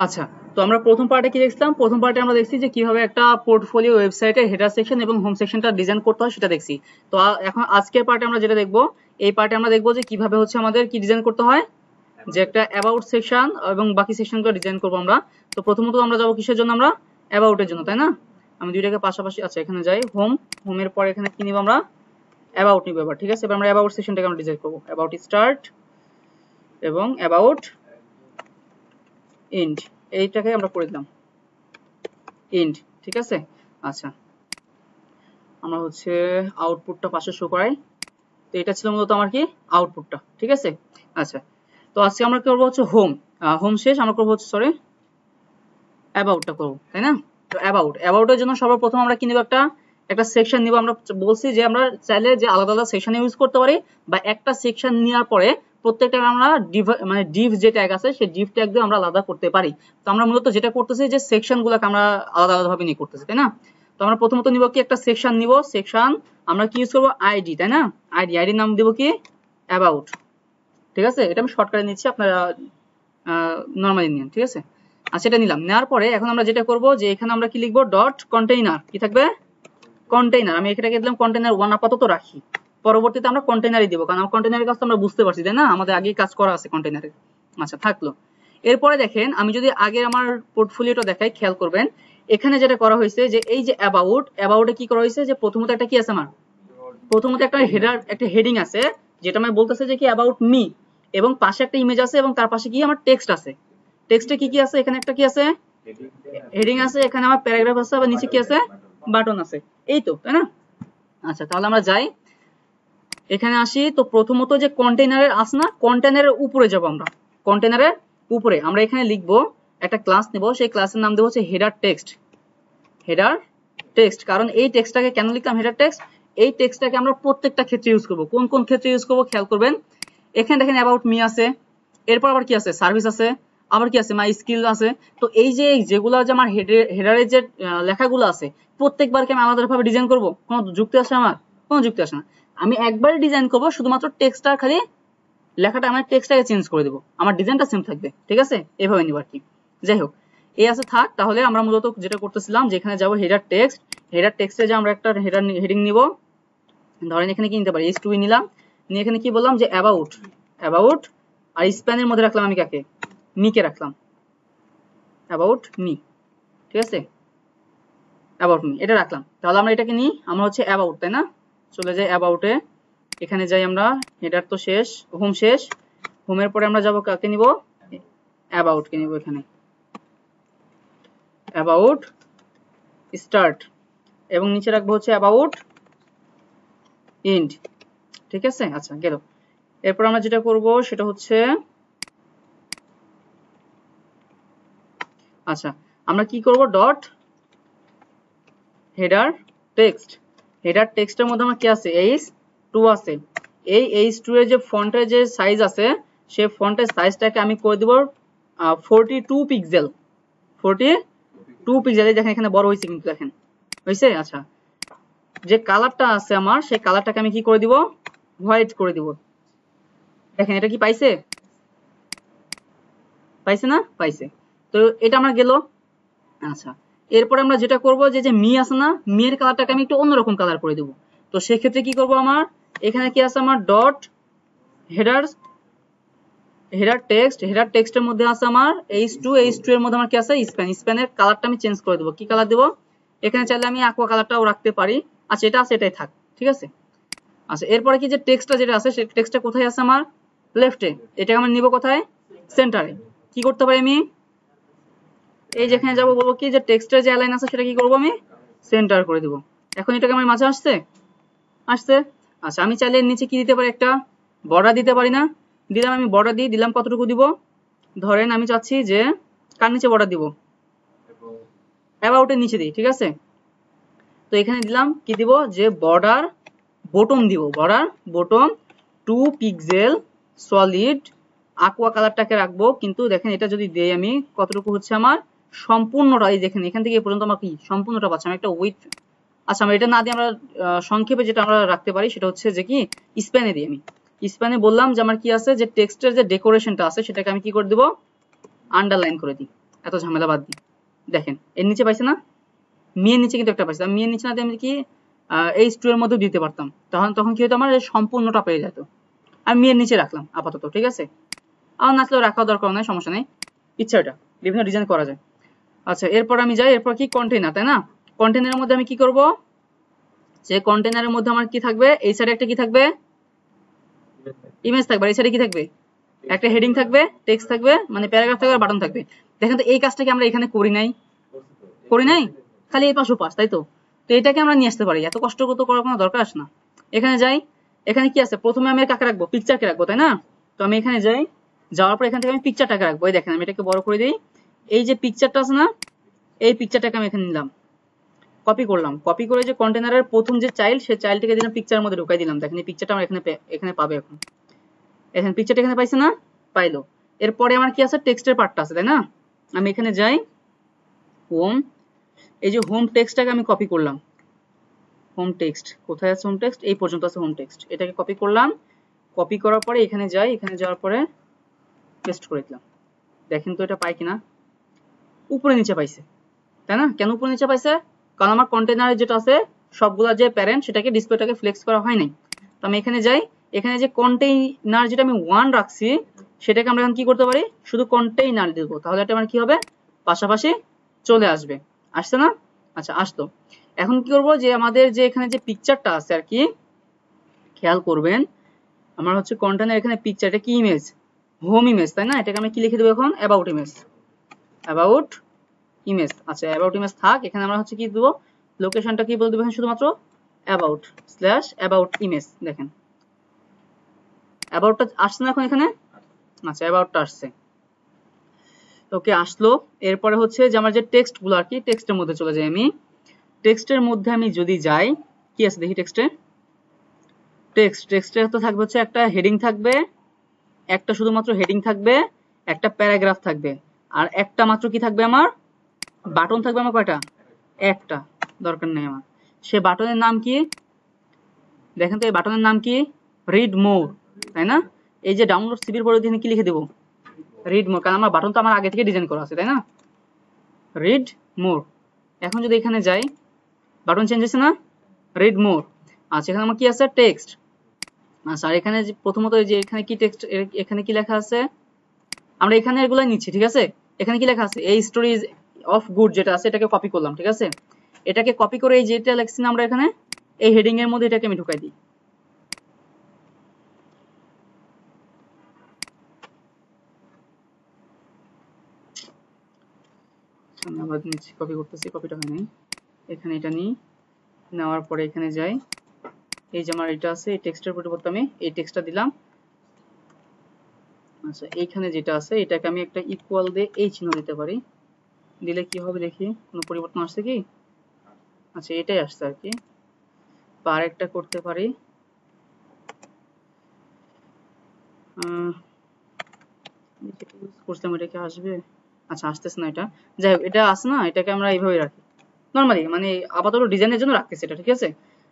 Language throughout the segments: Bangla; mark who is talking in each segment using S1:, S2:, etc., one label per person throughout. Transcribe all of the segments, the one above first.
S1: আচ্ছা, তো আমরা প্রথম পার্টে কি দেখছিলাম? প্রথম পার্টে আমরা দেখছি যে কিভাবে একটা পোর্টফোলিও ওয়েবসাইটের হেডার সেকশন এবং হোম সেকশনটা ডিজাইন করতে হয় সেটা দেখছি। তো এখন আজকের পার্টে আমরা যেটা দেখবো, এই পার্টে আমরা দেখবো যে কিভাবে হচ্ছে আমাদের কি ডিজাইন করতে হয়, যে একটা অ্যাবাউট সেকশন এবং বাকি সেকশনগুলো ডিজাইন করবো আমরা। তো প্রথমত আমরা যাবো কিসের জন্য? আমরা অ্যাবাউটের জন্য, তাই না? আমি দুইটাকে পাশাপাশি, আচ্ছা এখানে যাই, হোম, হোমের পরে এখানে কি নিব আমরা? অ্যাবাউট নিব এবার, ঠিক আছে? এবার আমরা অ্যাবাউট সেকশনটাকে আমরা ডিজাইন করবো, অ্যাবাউট স্টার্ট এবং অ্যাবাউট এন্ড, এইটাকে আমরা করে দিলাম এন্ড, ঠিক আছে? আচ্ছা, আমরা হচ্ছে আউটপুটটা পাশে শো করাই। তো এটা ছিল মূলত আমার কি আউটপুটটা, ঠিক আছে? আচ্ছা, তো আজকে আমরা করবো হচ্ছে হোম, হোম শেষ আমরা করবো হচ্ছে সরি অ্যাবাউটটা করবো, তাই না? তো অ্যাবাউটের জন্য সর্বপ্রথম আমরা কি নিব? একটা সেকশন নিব। আমরা বলছি যে আমরা চাইলে যে আলাদা আলাদা সেকশন ইউজ করতে পারি, বা একটা সেকশন নেওয়ার পরে প্রত্যেকটা আমরা মানে ডিভ যে ট্যাগ আছে সেই ডিভ ট্যাগ দিয়ে আমরা আলাদা করতে পারি। তো আমরা মূলত যেটা করতেছি যে সেকশন গুলোকে আমরা আলাদা আলাদা ভাবে নিয়ে করতেছি, তাই না? তো আমরা প্রথমত নিব কি একটা সেকশন নিব, সেকশন আমরা কি ইউজ করবো? আইডি, তাই না? আইডির নাম দিব কি? অ্যাবাউট, ঠিক আছে? এটা আমি শর্টকাটে নিচ্ছি, আপনারা নরমালি নিন, ঠিক আছে? আচ্ছা, এটা নিলাম। নেওয়ার পরে এখন আমরা যেটা করব যে এখানে আমরা কি লিখবো? ডট কন্টেইনার, কি থাকবে? কন্টেইনার। আমি এখানে দিলাম কন্টেইনার 1 আপাতত রাখি, পরবর্তীতে আমরা কন্টেইনারই দিব, কারণ কন্টেইনারের কাজ তো আমরা বুঝতে পারছি, তাই না? আমাদের আগেই কাজ করা আছে কন্টেইনারে। আচ্ছা, থাকলো। এরপরে দেখেন, আমি যদি আগে আমার পোর্টফোলিওটা দেখাই, খেয়াল করবেন এখানে যেটা করা হয়েছে যে এই যে অ্যাবাউটে কি করা হয়েছে যে প্রথমত একটা কি আছে আমার? প্রথমত একটা হেডার, একটা হেডিং আছে যেটা আমি বলতেছে যে কি অ্যাবাউট মি, এবং পাশে একটা ইমেজ আছে এবং তার পাশে কি আমার টেক্সট আছে। টেক্সটে কি কি আছে? এখানে একটা কি আছে? হেডিং আছে, এখানে আমার প্যারাগ্রাফ আছে, আবার নিচে কি আছে? বাটন আছে। এই তো, তাই না? আচ্ছা, তাহলে আমরা যাই, এখানে আসি। তো প্রথমত যে কন্টেইনারের আছে না, কন্টেইনারের উপরে যাব আমরা। কন্টেইনারের উপরে আমরা এখানে লিখবো একটা ক্লাস নেব, সেই ক্লাসের নাম দেবো হচ্ছে হেডার টেক্সট। হেডার টেক্সট, কারণ এই টেক্সটটাকে কেন লিখলাম হেডার টেক্সট? এই টেক্সটটাকে আমরা প্রত্যেকটা ক্ষেত্রে ইউজ করব। কোন কোন ক্ষেত্রে ইউজ করব খেয়াল করবেন। এখানে দেখেন অ্যাবাউট মি আছে, এরপর আবার কি আছে? সার্ভিস আছে, আবার কি আছে? মাই স্কিল আছে। তো এই যে যেগুলো যে আমার হেডারের যে লেখাগুলো আছে, প্রত্যেকবার কি আমি আলাদাভাবে ডিজাইন করব? কোনো যুক্তি আছে আমার? কোনো যুক্তি আসে না। আমি একবারই ডিজাইন করব, শুধুমাত্র টেক্সটটা খালি লেখাটা, আমার টেক্সটটাকে চেঞ্জ করে দেব, আমার ডিজাইনটা সেম থাকবে, ঠিক আছে? এভাবে নিব আর কি। যাই হোক, এই আছে থাক। তাহলে আমরা মূলত যেটা করতেছিলাম, যেখানে যাব হেডার টেক্সট, হেডার টেক্সটে যে আমরা একটা হেডিং নিব। ধরেন এখানে কি নিতে পারি? H2 নিলাম, নিয়ে এখানে কি বললাম যে অ্যাবাউট, আর স্প্যানের মধ্যে রাখলাম আমি কাকে? মিকে রাখলাম, অ্যাবাউট মি, ঠিক আছে? অ্যাবাউট মি এটা রাখলাম। তাহলে আমরা এটাকে নিই, আমরা হচ্ছে অ্যাবাউট, তাই না? চলে যাই অ্যাবাউটে, এখানে যাই আমরা, হেডার তো শেষ, হোম শেষ, হোমের পরে আমরা যাব কাকে নিব? অ্যাবাউট কে নিব, এখানে অ্যাবাউট স্টার্ট, এবং নিচে রাখবো হচ্ছে অ্যাবাউট এন্ড, ঠিক আছে? আচ্ছা, গেল। এরপর আমরা যেটা করব সেটা হচ্ছে, আচ্ছা আমরা কি করব? ডট হেডার টেক্সট, হেডার টেক্সটের মধ্যে আমার কি আছে? H2 আছে। এই H2 এর যে ফন্টের যে সাইজ আছে, সেই ফন্টের সাইজটাকে আমি করে দিব 42 পিক্সেল, 42 পিক্সেল। দেখেন এখানে বড় হয়েছে, কিন্তু দেখেন হয়েছে। আচ্ছা, যে কালারটা আছে আমার, সেই কালারটাকে আমি কি করে দিব? হোয়াইট করে দিব। দেখেন এটা কি পাইছে? পাইছে না? পাইছে। তো এটা আমার গেল। আচ্ছা, এরপরে আমরা যেটা করব যে যে মি আছে না, মি এর কালারটাকে আমি একটু অন্যরকম কালার করে দেব। তো সেক্ষেত্রে কি করব? আমার এখানে কি আছে? আমার ডট হেডার টেক্সটের মধ্যে আছে আমার H2 এর মধ্যে আমার কি আছে? স্প্যানের কালারটা আমি চেঞ্জ করে দেব। কি কালার দেব? এখানে চাইলে আমি aqua কালারটাও রাখতে পারি। আচ্ছা, এটা আছে, এটাই থাক, ঠিক আছে? আচ্ছা, এরপরে কি যে টেক্সটটা যেটা আছে, সেই টেক্সটটা কোথায় আছে? আমার লেফটে। এটাকে আমি নিব কোথায়? সেন্টারে। কি করতে পারি আমি? এই যেখানে যাবো, বলবো কি যে টেক্সটের যে অ্যালাইন আছে সেটা কি করবো? আমি সেন্টার করে দিব। এখন এটাকে আমার মাঝে আসছে? আচ্ছা, আমি চাইলে নিচে কি দিতে পারি? একটা বর্ডার দিতে পারি না? দিলাম, আমি বর্ডার দিয়ে দিলাম। কতটুকু দিব? ধরেন আমি চাচ্ছি যে কার নিচে বর্ডার দিব? অ্যাবাউটের নিচে দিই, ঠিক আছে? তো এখানে দিলাম কি দিব? যে বর্ডার বটম দিব, border bottom 2 pixel solid aqua কালারটাকে রাখবো। কিন্তু দেখেন এটা যদি দেই আমি, কতটুকু হচ্ছে আমার? সম্পূর্ণটা। এই দেখেন এখান থেকে এই পর্যন্ত আমার কি সম্পূর্ণটা পাচ্ছি আমি একটা উইথ। আচ্ছা, আমরা এটা না দিয়ে আমরা সংক্ষেপে যেটা আমরা রাখতে পারি সেটা হচ্ছে যে কি স্প্যানে দিই। আমি স্প্যানে বললাম যে আমার কি আছে, যে টেক্সটের যে ডেকোরেশনটা আছে সেটাকে আমি কি করে দেব? আন্ডারলাইন করে দিই। এত ঝামেলা বাদ দিই। দেখেন এর নিচে পাইছে না, মিয়ের নিচে কিন্তু একটা পাইছে, আমি মিয়ের নিচে না দিয়ে আমি কি এই টু এর মধ্যে দিতে পারতাম, তখন কি হতো আমার সম্পূর্ণটা পেয়ে যেত। আমি মিয়ের নিচে রাখলাম আপাতত, ঠিক আছে, আমার নাচলেও রাখাও দরকার নাই, সমস্যা নেই, ইচ্ছা এটা বিভিন্ন ডিজাইন করা যায়। আচ্ছা এরপর আমি যাই, এরপর কি কন্টেইনার, তাই না? কন্টেইনারের মধ্যে আমি কি করব, যে কন্টেইনারের মধ্যে আমার কি থাকবে, এই সাইডে একটা কি থাকবে, ইমেজ থাকবে, আর এই সাইডে কি থাকবে, একটা হেডিং থাকবে, টেক্সট থাকবে, মানে প্যারাগ্রাফ থাকবে আর বাটন থাকবে। দেখেন তো এই কাজটা কি আমরা এখানে করি নাই, খালি এই পাশ ও পাশ, তাই তো। তো এটাকে আমরা নিয়ে আসতে পারি, এত কষ্ট করতে করার কোনো দরকার আসে না। এখানে যাই, এখানে কি আছে, প্রথমে আমি কাকে রাখবো, পিকচারকে রাখবো, তাই না? তো আমি এখানে যাই, যাওয়ার পর এখান থেকে আমি পিকচারটাকে রাখবো। এই দেখেন আমি এটাকে বড় করে দিই, এই যে পিকচারটা আছে না, এই পিকচারটাকে আমি এখানে নিলাম, কপি করলাম, কপি করে যে কন্টেনারের প্রথম যে চাইল্ড, সেই চাইল্ডটাকে দিলাম পিকচারের মধ্যে ঢুকাই দিলাম। দেখেন এই পিকচারটা আমার এখানে পাবে এখন। এখন পিকচারটা এখানে পাইছে না, পাইলো। এরপরে আমার কি আছে, টেক্সটের পার্টটা আছে, তাই না? আমি এখানে যাই, হোম, এই যে হোম টেক্সটটাকে আমি কপি করলাম, হোম টেক্সট কোথায় আছে, হোম টেক্সট এই পর্যন্ত আছে হোম টেক্সট, এটাকে কপি করলাম, কপি করার পরে এখানে যাই, এখানে যাওয়ার পরে পেস্ট করে দিলাম। দেখেন তো এটা পাই কিনা, উপরে নিচে পাইছে, তাই না? কেন উপরে নিচে পাইছে, কারণ আমার কন্টেনারে যেটা আছে সবগুলা যে প্যারেন্ট, সেটাকে ডিসপ্লেটাকে ফ্লেক্স করা হয় নাই। তো আমি এখানে যাই, এখানে যে কন্টেইনার যেটা আমি 1 রাখছি, সেটাকে আমরা এখন কি করতে পারি, শুধু কন্টেইনার দিব, তাহলে এটা আমার কি হবে, পাশাপাশি চলে আসবে। আসছে না? আচ্ছা আসতো। এখন কি করব, যে আমাদের যে এখানে যে পিকচারটা আছে আর কি, খেয়াল করবেন আমার হচ্ছে কন্টেনার এখানে পিকচার, এটা কি ইমেজ, হোম ইমেজ, তাই না? এটাকে আমি কি লিখে দেবো এখন, অ্যাবাউট ইমেজ, অ্যাবাউট ইমেজ। আচ্ছা অ্যাবাউট ইমেজ থাক, এখানে আমরা হচ্ছে কি দেবো, লোকেশনটা কি বলে দেবো, শুধুমাত্র অ্যাবাউট স্ল্যাশ অ্যাবাউট ইমেজ। দেখেন অ্যাবাউটটা আসছে না এখন এখানে, আচ্ছা অ্যাবাউটটা আসছে, ওকে আসলো। এরপরে হচ্ছে যে আমার যে টেক্সট গুলো আর কি, টেক্সটের মধ্যে চলে যাই আমি, টেক্সটের মধ্যে আমি যদি যাই, কি আছে দেখি টেক্সটে, টেক্সটে তো থাকবে হচ্ছে একটা হেডিং থাকবে, একটা শুধুমাত্র হেডিং থাকবে, একটা প্যারাগ্রাফ থাকবে, আর একটা মাত্র কি থাকবে আমার, বাটন থাকবে। আমার কয়টা, একটা, দরকার নেই আমার। সে বাটনের নাম কি, দেখেন তো এই বাটনের নাম কি, রিড মোর, তাই না? এই যে ডাউনলোড সিবির পরে এখানে কি লিখে দেবো, রিড মোর, কারণ আমার বাটন তো আমার আগে থেকে ডিজাইন করা আছে, তাই না, রিড মোর। এখন যদি এখানে যাই, বাটন চেঞ্জ হয়েছে না, রিড মোর। আচ্ছা এখানে আমার কি আছে, টেক্সট। আচ্ছা আর এখানে প্রথমত যে এখানে কি টেক্সট, এখানে কি লেখা আছে, আমরা এখানে এগুলো নিচ্ছি, ঠিক আছে। এখানে কি লেখা আছে, এই স্টোরিজ অফ গুড যেটা আছে, এটাকে কপি করলাম, ঠিক আছে। এটাকে কপি করে এই যেটা লিখছি না আমরা এখানে, এই হেডিং এর মধ্যে এটাকে আমি ঢুকাই দিই। আমরা নিচ্ছি, কপি করতেছি, কপিটা হয় নাই, এখানে এটা নিই, নেওয়ার পরে এখানে যাই, এই যে আমার এটা আছে, এই টেক্সটের পরিবর্তে আমি এই টেক্সটটা দিলাম। আচ্ছা এইখানে যেটা আছে, এটাকে আমি একটা ইকুয়াল দিয়ে এই চিহ্ন দিতে পারি, দিলে কি হবে দেখি, কোনো পরিবর্তন আসছে কি, আচ্ছা এটাই আসছে আর কি। বা আরেকটা করতে পারি, করছিলাম, এটা কি আসবে, আচ্ছা আসতেছে না এটা, যাই হোক এটা আসে না, এটাকে আমরা এইভাবে রাখি নরমালি, মানে আপাতত ডিজাইনের জন্য রাখতেছি এটা, ঠিক আছে।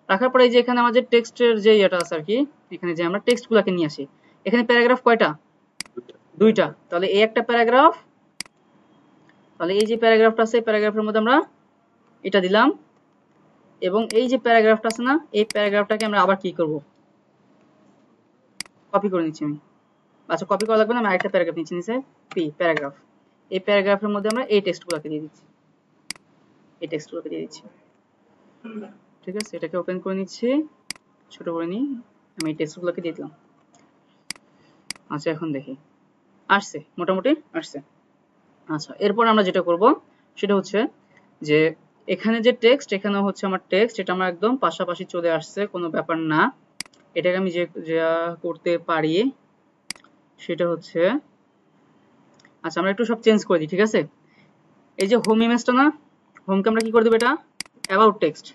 S1: রাখার পরে এই যে এখানে আমাদের টেক্সটের যে এটা আছে আর কি, এখানে যে আমরা টেক্সট গুলাকে নিয়ে আসি, এখানে প্যারাগ্রাফ কয়টা, দুইটা, তাহলে এই একটা প্যারাগ্রাফ, তাহলে এই যে প্যারাগ্রাফটা আছে, প্যারাগ্রাফের মধ্যে আমরা এটা দিলাম, এবং এই যে প্যারাগ্রাফটা আছে না, এই প্যারাগ্রাফটাকে আমরা আবার কি করব, কপি করে নিচ্ছি আমি। আচ্ছা কপি করা লাগবে না, আমি আরেকটা প্যারাগ্রাফ নিচ্ছি, নিচে পি প্যারাগ্রাফ, এই প্যারাগ্রাফের মধ্যে আমরা এই টেক্সটগুলোকে দিয়ে দিচ্ছি, এই টেক্সটগুলোকে দিয়ে দিচ্ছি, ঠিক আছে। এটাকে ওপেন করে নিচ্ছি, ছোট করে নিই, আমি এই টেক্সটগুলোকে দিয়ে দিলাম। আচ্ছা এখন দেখি আসছে, মোটামুটি আসছে। আচ্ছা এরপর আমরা যেটা করব সেটা হচ্ছে যে এখানে যে টেক্সট, এখানে হচ্ছে আমার টেক্সট, এটা আমার একদম পাশাপাশি চলে আসছে, কোনো ব্যাপার না। এটাকে আমি যে করতে পারি সেটা হচ্ছে, আচ্ছা আমরা একটু সব চেঞ্জ করে দিই, ঠিক আছে। এই যে হোম ইমেজটা না, হোমকে আমরা কি করে দেবো, এটা অ্যাবাউট টেক্সট,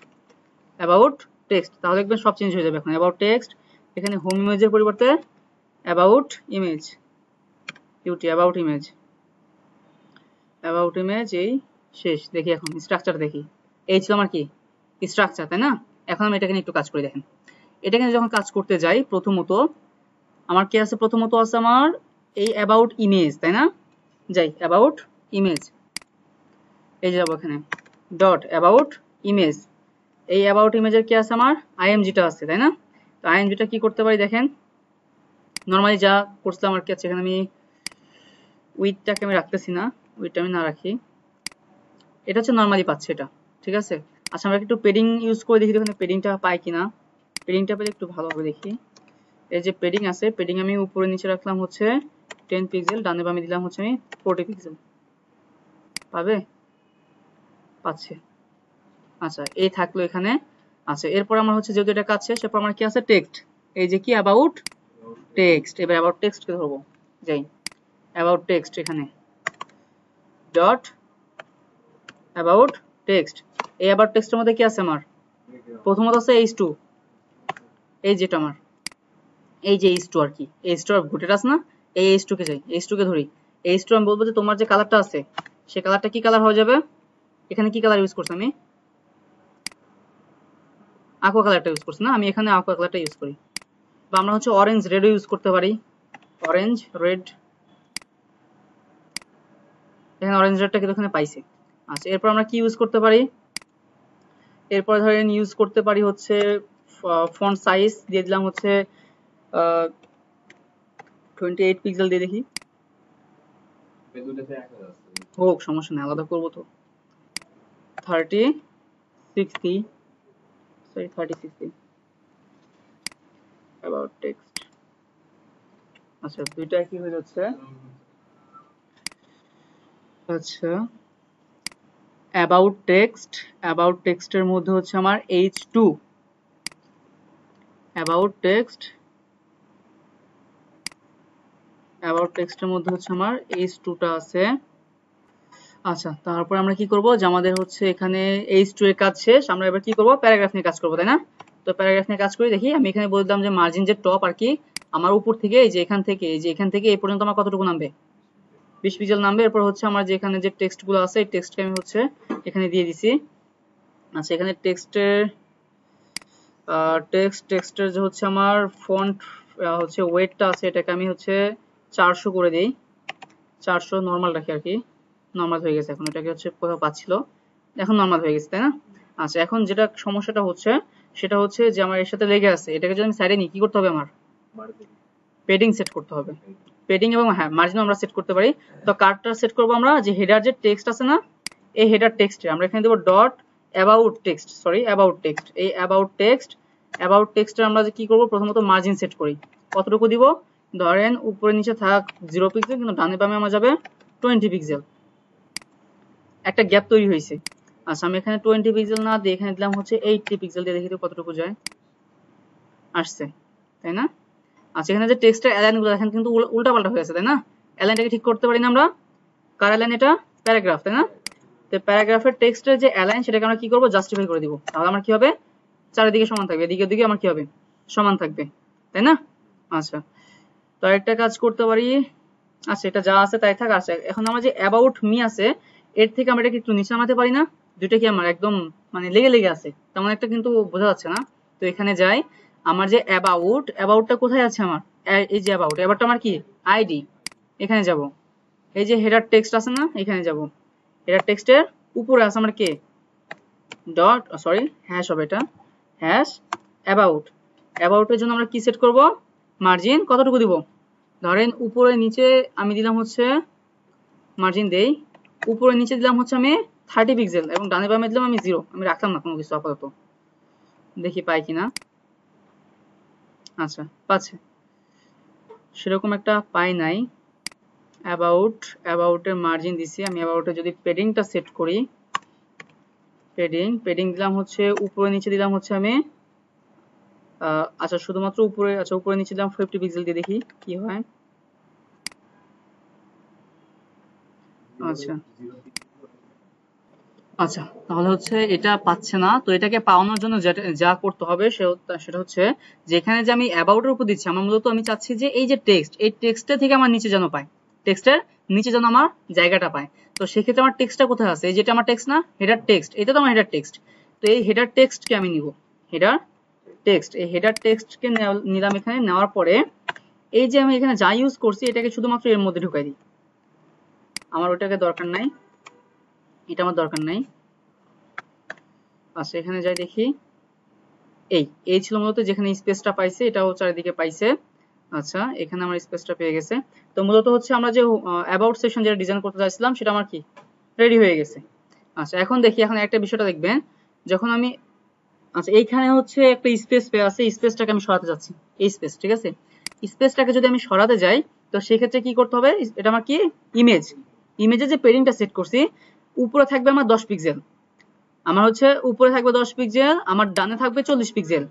S1: অ্যাবাউট টেক্সট, তাহলে দেখবেন সব চেঞ্জ হয়ে যাবে এখন। অ্যাবাউট টেক্সট, এখানে হোম ইমেজের পরিবর্তে অ্যাবাউট ইমেজ, ইউটি অ্যাবাউট ইমেজ, অ্যাবাউট ইমেজ, এই শেষ। দেখি এখন স্ট্রাকচার দেখি, এই ছিল আমার কি স্ট্রাকচার, তাই না। এখন আমি এটাকে একটু কাজ করে দেখেন, এটাকে যখন কাজ করতে যাই, প্রথমত আমার কি আছে, প্রথমত আছে আমার এই অ্যাবাউট ইমেজ, তাই না। যাই অ্যাবাউট ইমেজ, এই যে যাবো এখানে ডট অ্যাবাউট ইমেজ, এই অ্যাবাউট ইমেজের কি আছে আমার আইএমজিটা আছে তাই না? তো আইএমজিটা কি করতে পারি দেখেন, নর্মালি যা করছিলাম আর কি আছে, এখানে আমি উইথটাকে আমি রাখতেছি না, উইথটা আমি না রাখি, এটা হচ্ছে নর্মালি পাচ্ছে এটা, ঠিক আছে। আচ্ছা আমরা একটু পেডিং ইউজ করে দেখি এখানে পেডিংটা পাই কিনা, পেডিংটা পেলে একটু ভালো হবে দেখি। এই যে পেডিং আছে, পেডিং আমি উপরে নিচে রাখলাম হচ্ছে 10 পিক্সেল, ডানে বামে দিলাম হচ্ছে আমি 40 পিক্সেল, পাবে? পাচ্ছে। আচ্ছা এই থাকলো এখানে। আচ্ছা এরপর আমার হচ্ছে যেহেতু এটা কাজ শেষ, এরপর আমার কি আছে টেক্সট, এই যে কি অ্যাবাউট টেক্সট, এবার অ্যাবাউট টেক্সট কে ধরবো, যাই অ্যাবাউট টেক্সট এখানে ডট অ্যাবাউট টেক্সট, এই অ্যাবাউট টেক্সটের মধ্যে কি আছে আমার, প্রথমত আছে h2, এই যেটা আমার এই যে h2 আর কি, h2 আর ভোটের আছে না, এই h2 কে যাই, h2 কে ধরি, h2 আমি বলবো যে তোমার যে কালারটা আছে সেই কালারটা কি কালার হয়ে যাবে, এখানে কি কালার ইউজ করছি আমি, aqua কালারটা ইউজ করছি না, আমি এখানে aqua কালারটা ইউজ করি, বা আমরা হচ্ছে অরেঞ্জ রেড ইউজ করতে পারি, অরেঞ্জ রেড, এখানে অরেঞ্জ রেডটা কিন্তু এখানে পাইছি। আচ্ছা এরপর আমরা কি ইউজ করতে পারি, এরপর ধরেন ইউজ করতে পারি হচ্ছে ফন্ট সাইজ দিয়ে দিলাম হচ্ছে 28 পিক্সেল দিয়ে দেখি, হোক সমস্যা নেই, আলাদা করবো তো, 30 60 অ্যাবাউট টেক্সট। আচ্ছা দুইটা কি হয়ে যাচ্ছে, আচ্ছা অ্যাবাউট টেক্সট, অ্যাবাউট টেক্সটের মধ্যে হচ্ছে আমার h2, অ্যাবাউট টেক্সট, অ্যাবাউট টেক্সটের মধ্যে হচ্ছে আমার h2 টা আছে। আচ্ছা তারপর আমরা কি করব, যে আমাদের হচ্ছে এখানে h2 এর কাজ শেষ, আমরা এবার কি করব প্যারাগ্রাফ নিয়ে কাজ করব তাই না? তো প্যারাগ্রাফ নিয়ে কাজ করি দেখি, আমি এখানে বললাম যে মার্জিন যে টপ আর কি, আমার উপর থেকে এই যে এখান থেকে এই যে এখান থেকে এই পর্যন্ত আমার কতটুকু নামবে, 20 পিক্সেল নামবে। এরপর হচ্ছে আমার যে এখানে যে টেক্সট গুলো আছে এই টেক্সটকে আমি হচ্ছে এখানে দিয়ে দিছি। আচ্ছা এখানে টেক্সটের যে হচ্ছে আমার ফন্ট হচ্ছে ওয়েটটা আছে, এটাকে আমি হচ্ছে 400 করে দেই, 400 নরমাল রাখি আর কি, নরমাল হয়ে গেছে এখন, এটাকে হচ্ছে কোথাও পাচ্ছিল, এখন নরমাল হয়ে গেছে তাই না? আচ্ছা এখন যেটা সমস্যাটা হচ্ছে সেটা হচ্ছে যে আমার এর সাথে লেগে আছে, এটাকে যদি আমি সাইডে নিই কি করতে হবে, আমার পেডিং সেট করতে হবে, পেডিং এবং হ্যাঁ মার্জিনও আমরা সেট করতে পারি। তো কার্ডটা সেট করব আমরা, যে হেডার যে টেক্সট আছে না, এই হেডার টেক্সটে আমরা এখানে দেব dot about text, sorry about text, এই অ্যাবাউট টেক্সট, অ্যাবাউট টেক্সটে আমরা যে কি করব প্রথমত মার্জিন সেট করি, কতটুকু দিব, ধরেন উপরে নিচে থাক 0 পিক্সেল, কিন্তু ডানে বামে আমার যাবে 20 পিক্সেল, একটা গ্যাপ তৈরি হয়েছে। আচ্ছা আমি এখানে 20 পিক্সেল না দিয়ে এখানে দিলাম হচ্ছে 80 পিক্সেল দিয়ে, দেখি তো কতটুকু যায়, আসছে তাই না? আচ্ছা এখানে যে টেক্সটের অ্যালাইন গুলো দেখেন কিন্তু উল্টা পাল্টা হয়ে আছে তাই না, অ্যালাইনটাকে ঠিক করতে পারি না আমরা, কার অ্যালাইন এটা, প্যারাগ্রাফ তাই না? তো প্যারাগ্রাফের টেক্সটের যে অ্যালাইন সেটাকে আমরা কি করব জাস্টিফাই করে দিব, তাহলে আমার কি হবে চারিদিকে সমান থাকবে, এদিকে ওদিকে আমার কি হবে সমান থাকবে তাই না? আচ্ছা তো আরেকটা কাজ করতে পারি, আচ্ছা এটা যা আছে তাই থাক। আচ্ছা এখন আমার যে অ্যাবাউট মি আছে এর থেকে আমরা এটাকে একটু নিচে নামাতে পারি না, দুইটা কি আমার একদম মানে লেগে লেগে আছে, তেমন একটা কিন্তু বোঝা যাচ্ছে না। তো এখানে যাই, আমার যে অ্যাবাউটটা কোথায় আছে আমার, এই যে অ্যাবাউটটা আমার কি আইডি, এখানে যাব, এই যে হেডার টেক্সট আছে না এখানে যাব, হেডার টেক্সটের উপরে আছে আমার কে ডট সরি হ্যাশ হবে এটা, হ্যাশ অ্যাবাউটের জন্য আমরা কি সেট করব, মার্জিন কতটুকু দিব, ধরেন উপরে নিচে আমি দিলাম হচ্ছে মার্জিন দেই, উপরে নিচে দিলাম হচ্ছে আমি 30 পিক্সেল এবং ডানে বামে দিলাম আমি 0, আমি রাখলাম না কোনো কিছু আপাতত, দেখি পাই কিনা। আচ্ছা পাচ্ছে, সেরকম একটা পাই নাই। অ্যাবাউটের মার্জিন দিছি আমি, অ্যাবাউটে যদি পেডিংটা সেট করি, পেডিং দিলাম হচ্ছে উপরে নিচে দিলাম হচ্ছে আমি আচ্ছা শুধুমাত্র উপরে, আচ্ছা উপরে নিচে দিলাম 50 পিক্সেল দিয়ে দেখি কি হয়। আচ্ছা আচ্ছা তাহলে হচ্ছে এটা পাচ্ছে না, তো এটাকে পাওয়ানোর জন্য যা করতে হবে সেটা হচ্ছে যে এখানে যে আমি অ্যাবাউটের উপর দিচ্ছি, আমার মূলত আমি চাচ্ছি যে এই যে টেক্সট, এই টেক্সটে থেকে আমার নিচে যেন পায়, টেক্সটের নিচে যেন আমার জায়গাটা পায়। তো সেক্ষেত্রে আমার টেক্সটটা কোথায় আছে, এই যেটা আমার টেক্সট না, হেডার টেক্সট, এটা তো আমার হেডার টেক্সট, তো এই হেডার টেক্সটকে আমি নিব, হেডার টেক্সট, এই হেডার টেক্সটকে নিলাম, এখানে নেওয়ার পরে এই যে আমি এখানে যা ইউজ করছি এটাকে শুধুমাত্র এর মধ্যে ঢুকাই দিই, আমার ওটাকে দরকার নাই, এটা আমার দরকার নাই। আচ্ছা এখানে যাই দেখি, এই ছিল মূলত যেখানে স্পেসটা পাইছে, এটাও চারিদিকে পাইছে। আচ্ছা এখানে আমার স্পেসটা পেয়ে গেছে। তো মূলত হচ্ছে আমরা যে অ্যাবাউট সেকশন যেটা ডিজাইন করতে চাইছিলাম সেটা আমার কি রেডি হয়ে গেছে। আচ্ছা এখন দেখি, এখন একটা বিষয়টা দেখবেন, যখন আমি আচ্ছা এইখানে হচ্ছে একটা স্পেস পেয়ে আছে, স্পেসটাকে আমি সরাতে যাচ্ছি, এই স্পেস, ঠিক আছে। স্পেসটাকে যদি আমি সরাতে যাই তো সেক্ষেত্রে কি করতে হবে, এটা আমার কি ইমেজে যে পেডিংটা সেট করছি উপরে থাকবে আমার 10 পিক্সেল, আমার হচ্ছে উপরে থাকবে 10 পিক্সেল, আমার ডানে থাকবে 40 পিক্সেল।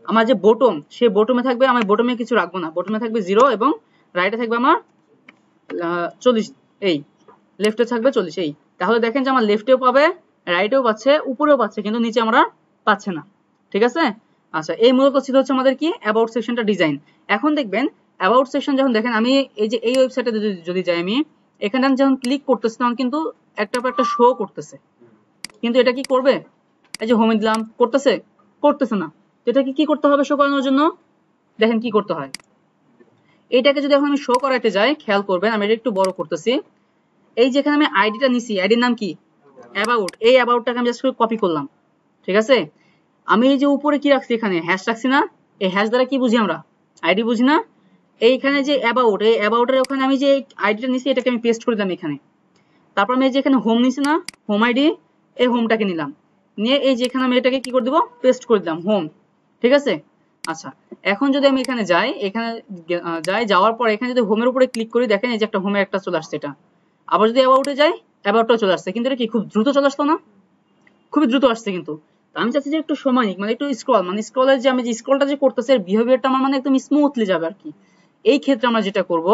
S1: আমার যে বটম, সেই বটমে থাকবে, আমি বটমে কিছু রাখবো না, বটমে থাকবে 0 এবং রাইটে থাকবে আমার 40, এই লেফটে থাকবে 40। এই তাহলে দেখেন যে আমার লেফটেও পাবে, রাইটেও পাচ্ছে, উপরেও পাচ্ছে, কিন্তু নিচে আমরা পাচ্ছে না, ঠিক আছে। আচ্ছা এই মূলত ছিল হচ্ছে আমাদের কি অ্যাবাউট সেকশনটা ডিজাইন। এখন দেখবেন অ্যাবাউট সেকশন যখন দেখেন, আমি এই যে এই ওয়েবসাইটে যদি যাই, আমি এখানে আমি যখন ক্লিক করতেছি তখন কিন্তু একটা পর একটা শো করতেছে, কিন্তু এটা কি করবে, এই যে হোমে দিলাম, করতেছে না। তো এটাকে কি করতে হবে শো করানোর জন্য, দেখেন কি করতে হয়। এইটাকে যদি এখন আমি শো করাইতে যাই, খেয়াল করবেন আমি এটা একটু বড় করতেছি। এই যেখানে আমি আইডিটা নিছি, আইডির নাম কি অ্যাবাউট, এই অ্যাবাউটটাকে আমি জাস্ট কপি করলাম, ঠিক আছে। আমি এই যে উপরে কি রাখছি, এখানে হ্যাশ রাখছি না, এই হ্যাশ দ্বারা কি বুঝি আমরা, আইডি বুঝি না। এইখানে যে অ্যাবাউট, এই অ্যাবাউটের ওখানে আমি যে আইডিটা নিছি এটাকে আমি পেস্ট করে দিলাম এখানে। তারপর আমি এই যে এখানে হোম নিছি না, হোম আইডি, এই হোমটাকে নিলাম, নিয়ে এই যে এখানে আমি এটাকে কি করে দিব, পেস্ট করে দিলাম হোম, ঠিক আছে। আচ্ছা এখন যদি আমি এখানে যাই, এখানে যাওয়ার পর এখানে যদি হোমের উপরে ক্লিক করি, দেখেন এই যে একটা হোমের একটা চলে আসছে এটা। আবার যদি অ্যাবাউটে যাই, অ্যাবাউটটাও চলে আসছে, কিন্তু এটা কি খুব দ্রুত চলে আসতো না, খুবই দ্রুত আসছে। কিন্তু আমি চাচ্ছি যে একটু সময় নিক, মানে একটু স্ক্রল, মানে স্ক্রলের যে আমি যে স্ক্রলটা যে করতেছি এর বিহেভিয়ারটা আমার মানে একদম স্মুথলি যাবে আর কি। এই ক্ষেত্রে আমরা যেটা করব,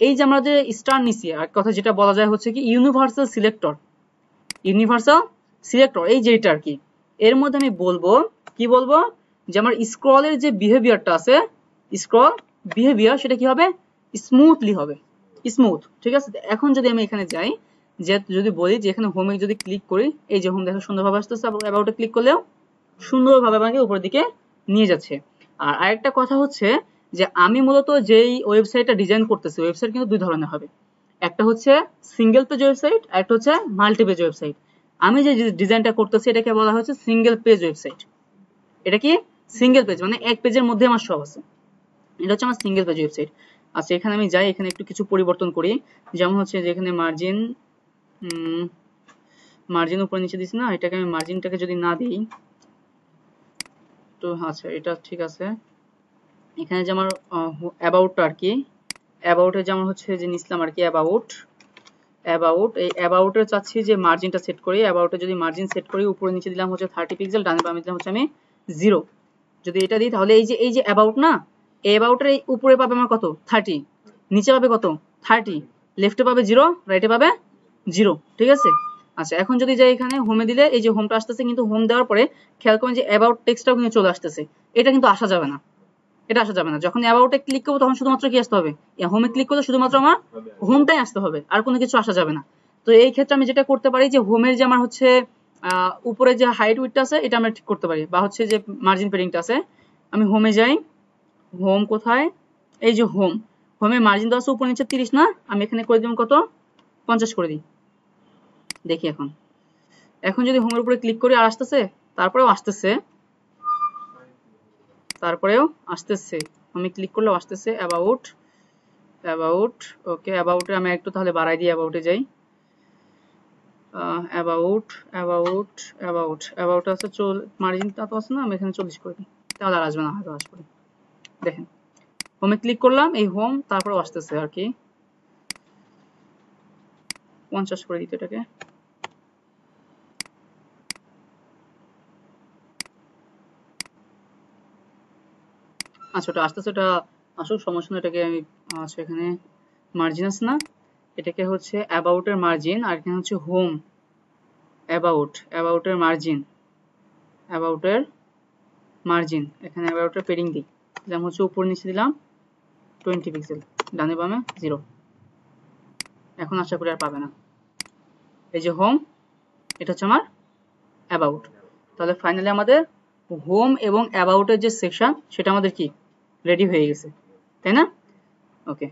S1: এই যে আমরা যে স্টার নিছি, আর কথা যেটা বলা যায় হচ্ছে কি ইউনিভার্সাল সিলেক্টর, এই যেটা আর কি, এর মধ্যে আমি বলবো কি বলবো, যে আমার স্ক্রলের যে বিহেভিয়ারটা আছে, স্ক্রল বিহেভিয়ার সেটা কি হবে, স্মুথলি হবে, স্মুথ, ঠিক আছে। এখন যদি আমি এখানে যাই, যে যদি বলি যে এখানে হোমে যদি ক্লিক করি, এই যে হোম দেখো সুন্দরভাবে আসতেছে, অ্যাবাউটে ক্লিক করলেও সুন্দরভাবে আমাকে উপরের দিকে নিয়ে যাচ্ছে। আর আরেকটা কথা হচ্ছে যে আমি মূলত যেই ওয়েবসাইটটা ডিজাইন করতেছি, ওয়েবসাইট কিন্তু দুই ধরনের হবে, একটা হচ্ছে সিঙ্গেল পেজ ওয়েবসাইট, আর একটা হচ্ছে মাল্টি পেজ ওয়েবসাইট। আমি যে ডিজাইনটা করতেছি এটাকে বলা হচ্ছে সিঙ্গেল পেজ ওয়েবসাইট। এটা কি সিঙ্গেল পেজ, মানে এক পেজের মধ্যে আমার সব আছে, এটা হচ্ছে আমার সিঙ্গেল পেজ ওয়েবসাইট। আচ্ছা এখানে আমি যাই, এখানে একটু কিছু পরিবর্তন করি, যেমন হচ্ছে যে এখানে মার্জিন উপরে নিচে দিছি না, এটাকে আমি মার্জিনটাকে যদি না দিই তো, আচ্ছা এটা ঠিক আছে। এখানে যে আমার অ্যাবাউটটা আর কি, অ্যাবাউটে যেমন হচ্ছে যে নিছিলাম আর কি অ্যাবাউট, এই অ্যাবাউটের চাচ্ছি যে মার্জিনটা সেট করি, অ্যাবাউটে যদি মার্জিন সেট করি, উপরে নিচে দিলাম হচ্ছে 30 পিক্সেল, ডানে বামে দিলাম হচ্ছে আমি 0। যদি এটা দিই তাহলে এই যে অ্যাবাউট না, এই অ্যাবাউটের এই উপরে পাবে আমার কত 30, নিচে পাবে কত 30, লেফটে পাবে 0, রাইটে পাবে 0, ঠিক আছে। আচ্ছা এখন যদি যাই এখানে হোমে দিলে এই যে হোমটা আসতেছে, কিন্তু হোম দেওয়ার পরে খেয়াল করেন যে অ্যাবাউট টেক্সটটাও কিন্তু চলে আসতেছে, এটা কিন্তু আসা যাবে না, যখন অ্যাবাউটে ক্লিক করবো তখন শুধুমাত্র কি আসতে হবে, হোমে ক্লিক করলে শুধুমাত্র আমার হোমটাই আসতে হবে, আর কোনো কিছু আসা যাবে না। তো এই ক্ষেত্রে আমি যেটা করতে পারি যে হোমের যে আমার হচ্ছে উপরে যে হাইট উইডথ আছে এটা আমরা ঠিক করতে পারি, বা হচ্ছে যে মার্জিন পেডিংটা আছে, আমি হোমে যাই, হোম কোথায়, এই যে হোমে মার্জিন দেওয়া আছে উপর নিচে 30 না, আমি এখানে করে দিলাম কত 50 করে দিই, দেখি এখন যদি হোমের উপরে ক্লিক করি আর আসতেছে, তারপরেও আসতেছে, আমি ক্লিক করলেও আসতেছে। অ্যাবাউট, ওকে অ্যাবাউটে আমি একটু তাহলে বাড়াই দিই, অ্যাবাউটে যাই, অ্যাবাউট আছে মার্জিনটা তো আছে না, আমি এখানে 40 করে দিই, তাহলে আর আসবে না, হয়তো আসবে। দেখেন হোমে ক্লিক করলাম, এই হোম, তারপরেও আসতেছে আর কি, 50 করে দিতে এটাকে। আচ্ছা ওটা আসতেছে, ওটা আসুক, সমস্যা না, এটাকে আমি আচ্ছা এখানে মার্জিন আছে না, এটাকে হচ্ছে অ্যাবাউটের মার্জিন, আর এখানে হচ্ছে হোম, অ্যাবাউটের মার্জিন, এখানে অ্যাবাউটের পেডিং দিই, যেমন হচ্ছে উপর নিচে দিলাম 20 পিক্সেল, ডানে বামে 0। এখন আশা করি আর পাবে না, এই যে হোম, এটা হচ্ছে আমার অ্যাবাউট। তাহলে ফাইনালি আমাদের হোম এবং অ্যাবাউটের যে সেকশন সেটা আমাদের কি রেডি হয়ে গেছে, তাই না? ওকে।